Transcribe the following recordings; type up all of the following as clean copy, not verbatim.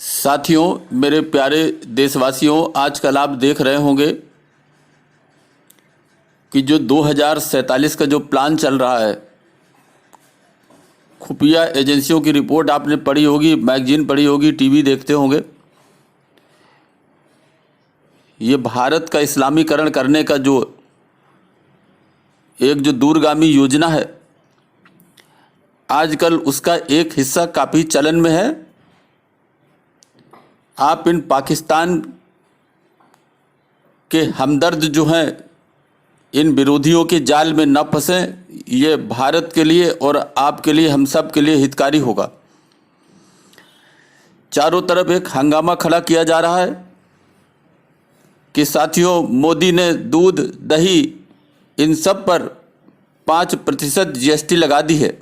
साथियों, मेरे प्यारे देशवासियों, आजकल आप देख रहे होंगे कि जो 2047 का जो प्लान चल रहा है, खुफिया एजेंसियों की रिपोर्ट आपने पढ़ी होगी, मैगजीन पढ़ी होगी, टीवी देखते होंगे। ये भारत का इस्लामीकरण करने का जो दूरगामी योजना है, आजकल उसका एक हिस्सा काफ़ी चलन में है। आप इन पाकिस्तान के हमदर्द जो हैं, इन विरोधियों के जाल में न फंसें। ये भारत के लिए और आपके लिए, हम सब के लिए हितकारी होगा। चारों तरफ एक हंगामा खड़ा किया जा रहा है कि साथियों, मोदी ने दूध, दही, इन सब पर 5% जीएसटी लगा दी है।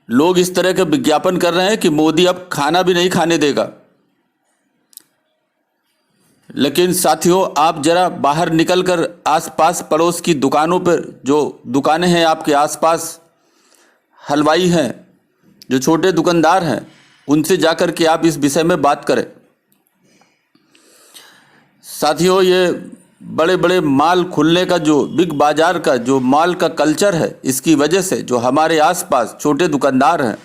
लोग इस तरह के विज्ञापन कर रहे हैं कि मोदी अब खाना भी नहीं खाने देगा। लेकिन साथियों, आप जरा बाहर निकलकर आसपास पड़ोस की दुकानों पर, जो दुकानें हैं आपके आसपास, हलवाई हैं, जो छोटे दुकानदार हैं, उनसे जाकर के आप इस विषय में बात करें। साथियों, ये बड़े बड़े मॉल खुलने का, जो बिग बाज़ार का जो मॉल का कल्चर है, इसकी वजह से जो हमारे आसपास छोटे दुकानदार हैं,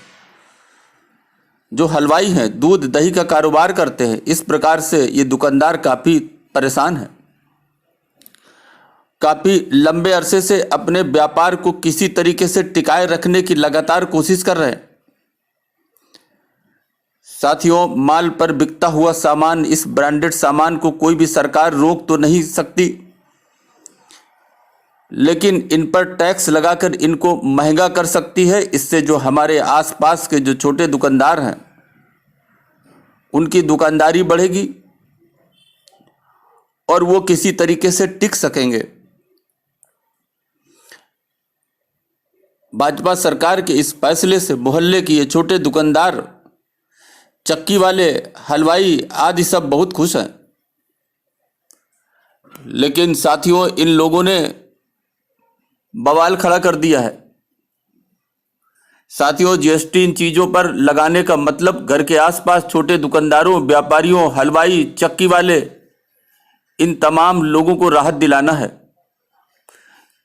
जो हलवाई हैं, दूध दही का कारोबार करते हैं, इस प्रकार से ये दुकानदार काफ़ी परेशान हैं। काफ़ी लंबे अरसे से अपने व्यापार को किसी तरीके से टिकाए रखने की लगातार कोशिश कर रहे हैं। साथियों, माल पर बिकता हुआ सामान, इस ब्रांडेड सामान को कोई भी सरकार रोक तो नहीं सकती, लेकिन इन पर टैक्स लगाकर इनको महंगा कर सकती है। इससे जो हमारे आसपास के जो छोटे दुकानदार हैं, उनकी दुकानदारी बढ़ेगी और वो किसी तरीके से टिक सकेंगे। भाजपा सरकार के इस फैसले से मोहल्ले के ये छोटे दुकानदार, चक्की वाले, हलवाई आदि सब बहुत खुश हैं। लेकिन साथियों, इन लोगों ने बवाल खड़ा कर दिया है। साथियों, जीएसटी इन चीज़ों पर लगाने का मतलब घर के आसपास छोटे दुकानदारों, व्यापारियों, हलवाई, चक्की वाले, इन तमाम लोगों को राहत दिलाना है।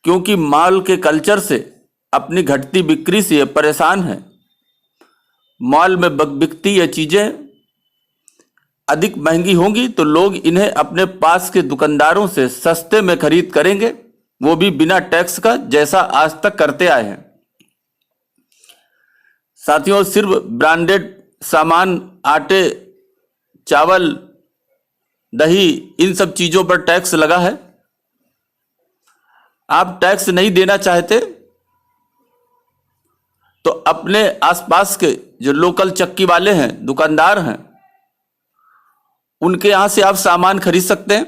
क्योंकि मॉल के कल्चर से, अपनी घटती बिक्री से ये परेशान हैं। मॉल में बिकती ये चीज़ें अधिक महंगी होंगी तो लोग इन्हें अपने पास के दुकानदारों से सस्ते में खरीद करेंगे, वो भी बिना टैक्स का, जैसा आज तक करते आए हैं। साथियों, सिर्फ ब्रांडेड सामान, आटे, चावल, दही, इन सब चीज़ों पर टैक्स लगा है। आप टैक्स नहीं देना चाहते तो अपने आसपास के जो लोकल चक्की वाले हैं, दुकानदार हैं, उनके यहाँ से आप सामान खरीद सकते हैं।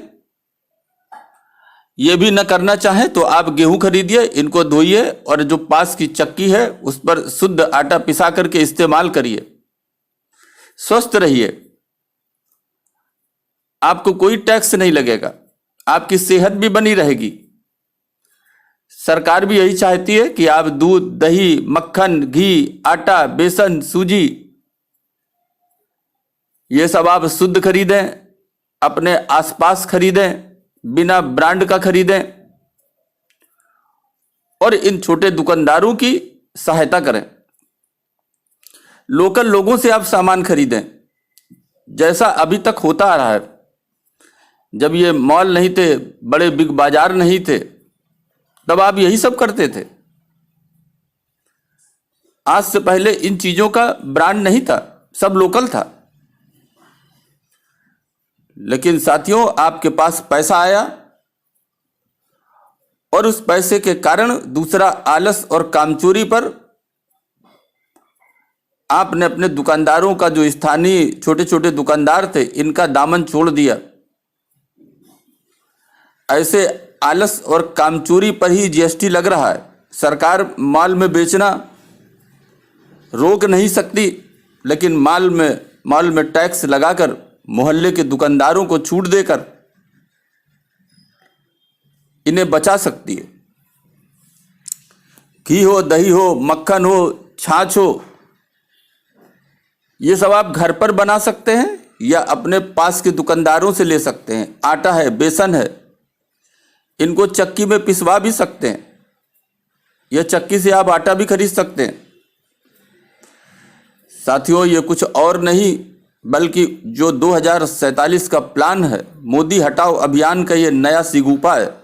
ये भी न करना चाहें तो आप गेहूं खरीदिए, इनको धोइए और जो पास की चक्की है उस पर शुद्ध आटा पिसा करके इस्तेमाल करिए। स्वस्थ रहिए, आपको कोई टैक्स नहीं लगेगा, आपकी सेहत भी बनी रहेगी। सरकार भी यही चाहती है कि आप दूध, दही, मक्खन, घी, आटा, बेसन, सूजी, ये सब आप शुद्ध खरीदें, अपने आसपास खरीदें, बिना ब्रांड का खरीदें और इन छोटे दुकानदारों की सहायता करें। लोकल लोगों से आप सामान खरीदें, जैसा अभी तक होता आ रहा है। जब ये मॉल नहीं थे, बड़े बिग बाजार नहीं थे, तब आप यही सब करते थे। आज से पहले इन चीजों का ब्रांड नहीं था, सब लोकल था। लेकिन साथियों, आपके पास पैसा आया और उस पैसे के कारण दूसरा आलस और कामचोरी पर आपने अपने दुकानदारों का, जो स्थानीय छोटे छोटे दुकानदार थे, इनका दामन छोड़ दिया। ऐसे आलस और कामचोरी पर ही जीएसटी लग रहा है। सरकार माल में बेचना रोक नहीं सकती, लेकिन माल में टैक्स लगाकर, मोहल्ले के दुकानदारों को छूट देकर इन्हें बचा सकती है। घी हो, दही हो, मक्खन हो, छाछ हो, ये सब आप घर पर बना सकते हैं या अपने पास के दुकानदारों से ले सकते हैं। आटा है, बेसन है, इनको चक्की में पिसवा भी सकते हैं या चक्की से आप आटा भी खरीद सकते हैं। साथियों, ये कुछ और नहीं बल्कि जो 2047 का प्लान है, मोदी हटाओ अभियान का ये नया सिगुपा है।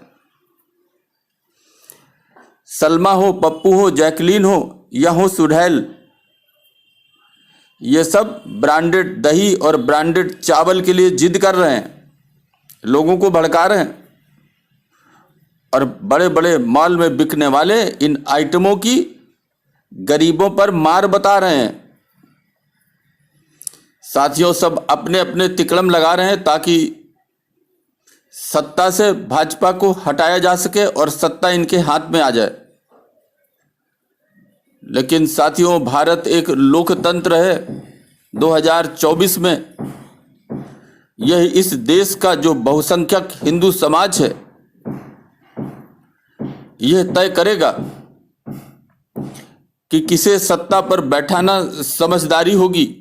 सलमा हो, पप्पू हो, जैकलीन हो या हो सुढ़ैल, ये सब ब्रांडेड दही और ब्रांडेड चावल के लिए जिद कर रहे हैं, लोगों को भड़का रहे हैं और बड़े बड़े मॉल में बिकने वाले इन आइटमों की गरीबों पर मार बता रहे हैं। साथियों, सब अपने अपने तिकड़म लगा रहे हैं ताकि सत्ता से भाजपा को हटाया जा सके और सत्ता इनके हाथ में आ जाए। लेकिन साथियों, भारत एक लोकतंत्र है। 2024 में यह इस देश का जो बहुसंख्यक हिंदू समाज है, यह तय करेगा कि किसे सत्ता पर बैठाना समझदारी होगी।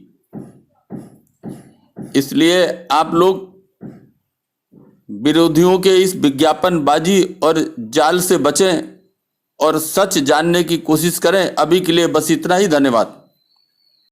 इसलिए आप लोग विरोधियों के इस विज्ञापनबाजी और जाल से बचें और सच जानने की कोशिश करें। अभी के लिए बस इतना ही। धन्यवाद।